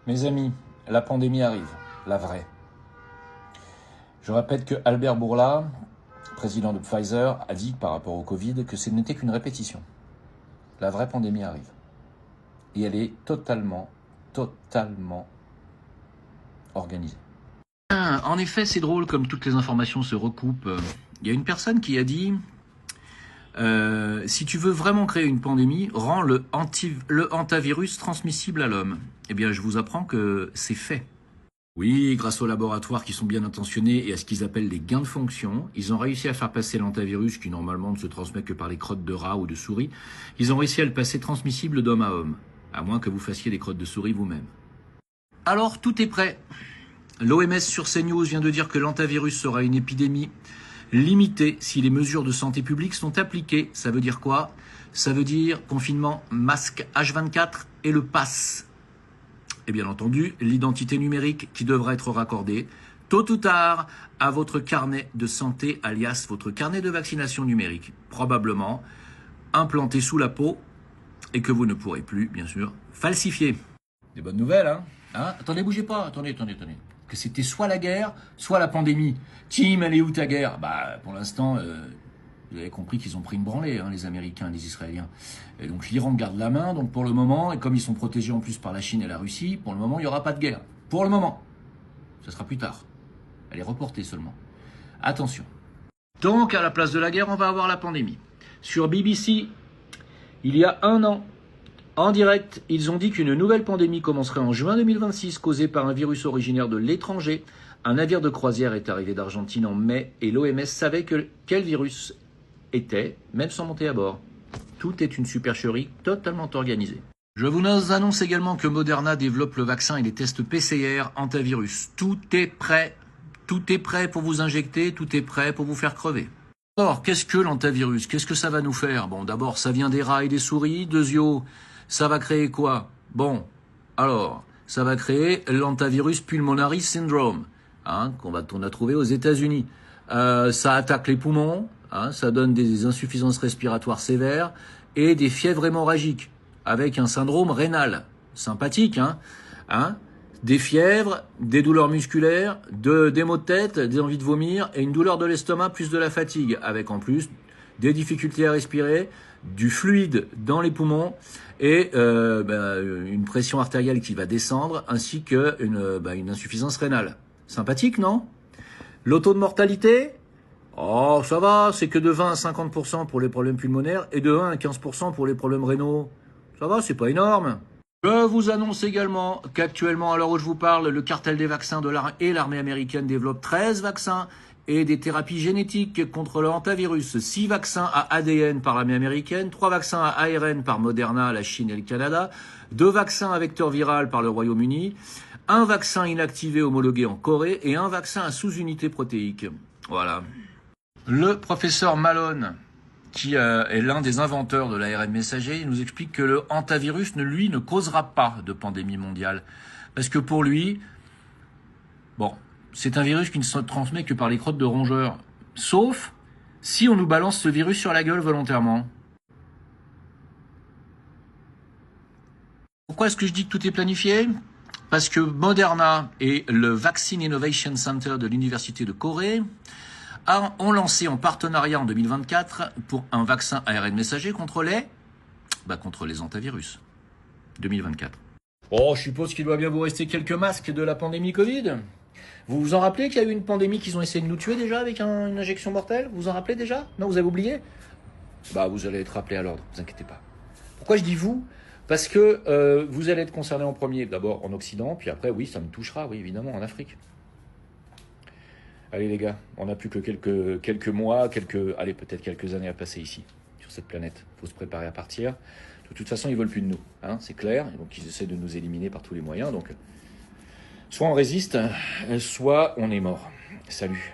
Mes amis, la pandémie arrive, la vraie. Je répète que Albert Bourla, président de Pfizer, a dit par rapport au Covid que ce n'était qu'une répétition. La vraie pandémie arrive. Et elle est totalement organisée. En effet, c'est drôle comme toutes les informations se recoupent. Il y a une personne qui a dit si tu veux vraiment créer une pandémie, rends le hantavirus transmissible à l'homme. Eh bien, je vous apprends que c'est fait. Oui, grâce aux laboratoires qui sont bien intentionnés et à ce qu'ils appellent les gains de fonction, ils ont réussi à faire passer l'hantavirus, qui normalement ne se transmet que par les crottes de rats ou de souris, ils ont réussi à le passer transmissible d'homme à homme, à moins que vous fassiez des crottes de souris vous-même. Alors, tout est prêt. L'OMS sur CNews vient de dire que l'hantavirus sera une épidémie limitée si les mesures de santé publique sont appliquées. Ça veut dire quoi? Ça veut dire confinement, masque H24 et le pass. Et bien entendu, l'identité numérique qui devra être raccordée, tôt ou tard, à votre carnet de santé, alias votre carnet de vaccination numérique, probablement implanté sous la peau et que vous ne pourrez plus, bien sûr, falsifier. Des bonnes nouvelles, hein? Attendez, bougez pas, attendez. Que c'était soit la guerre, soit la pandémie. Tim, elle est où ta guerre? Pour l'instant, vous avez compris qu'ils ont pris une branlée, hein, les Américains et les Israéliens. Et donc l'Iran garde la main, donc pour le moment, et comme ils sont protégés en plus par la Chine et la Russie, pour le moment, il n'y aura pas de guerre. Pour le moment. Ça sera plus tard. Elle est reportée seulement. Attention. Donc, à la place de la guerre, on va avoir la pandémie. Sur BBC, il y a un an, en direct, ils ont dit qu'une nouvelle pandémie commencerait en juin 2026, causée par un virus originaire de l'étranger. Un navire de croisière est arrivé d'Argentine en mai et l'OMS savait quel virus était, même sans monter à bord. Tout est une supercherie totalement organisée. Je vous annonce également que Moderna développe le vaccin et les tests PCR antivirus. Tout est prêt. Tout est prêt pour vous injecter, tout est prêt pour vous faire crever. Alors, qu'est-ce que l'antivirus? Qu'est-ce que ça va nous faire? Bon, d'abord, ça vient des rats et des souris. Deuxièmement, ça va créer quoi? Bon, alors, ça va créer l'antivirus pulmonary syndrome, qu'on a trouvé aux États-Unis. Ça attaque les poumons, ça donne des insuffisances respiratoires sévères et des fièvres hémorragiques avec un syndrome rénal. Sympathique, des fièvres, des douleurs musculaires, des maux de tête, des envies de vomir et une douleur de l'estomac plus de la fatigue, avec en plus des difficultés à respirer, du fluide dans les poumons et une pression artérielle qui va descendre, ainsi qu'une insuffisance rénale. Sympathique, non? Le taux de mortalité? Oh, ça va, c'est que de 20 à 50% pour les problèmes pulmonaires et de 1 à 15% pour les problèmes rénaux. Ça va, c'est pas énorme. Je vous annonce également qu'actuellement, à l'heure où je vous parle, le cartel des vaccins et l'armée américaine développent 13 vaccins et des thérapies génétiques contre le hantavirus. 6 vaccins à ADN par l'armée américaine, 3 vaccins à ARN par Moderna, la Chine et le Canada, 2 vaccins à vecteur viral par le Royaume-Uni, 1 vaccin inactivé homologué en Corée et 1 vaccin à sous-unité protéique. Voilà. Le professeur Malone, qui est l'un des inventeurs de l'ARN messager, il nous explique que le hantavirus, ne causera pas de pandémie mondiale. Parce que pour lui, c'est un virus qui ne se transmet que par les crottes de rongeurs. Sauf si on nous balance ce virus sur la gueule volontairement. Pourquoi est-ce que je dis que tout est planifié? Parce que Moderna et le Vaccine Innovation Center de l'Université de Corée ont lancé en partenariat en 2024 pour un vaccin ARN messager contre les hantavirus. 2024. Oh, je suppose qu'il doit bien vous rester quelques masques de la pandémie Covid. Vous vous en rappelez qu'il y a eu une pandémie qu'ils ont essayé de nous tuer déjà avec une injection mortelle? Vous vous en rappelez déjà? Non, vous avez oublié? Vous allez être rappelé à l'ordre, ne vous inquiétez pas. Pourquoi je dis vous? Parce que vous allez être concerné en premier, d'abord en Occident, puis après, oui, ça me touchera, oui, évidemment, en Afrique. Allez les gars, on n'a plus que quelques mois, peut-être quelques années à passer ici, sur cette planète. Il faut se préparer à partir. De toute façon, ils veulent plus de nous, c'est clair. Donc ils essaient de nous éliminer par tous les moyens. Donc soit on résiste, soit on est mort. Salut.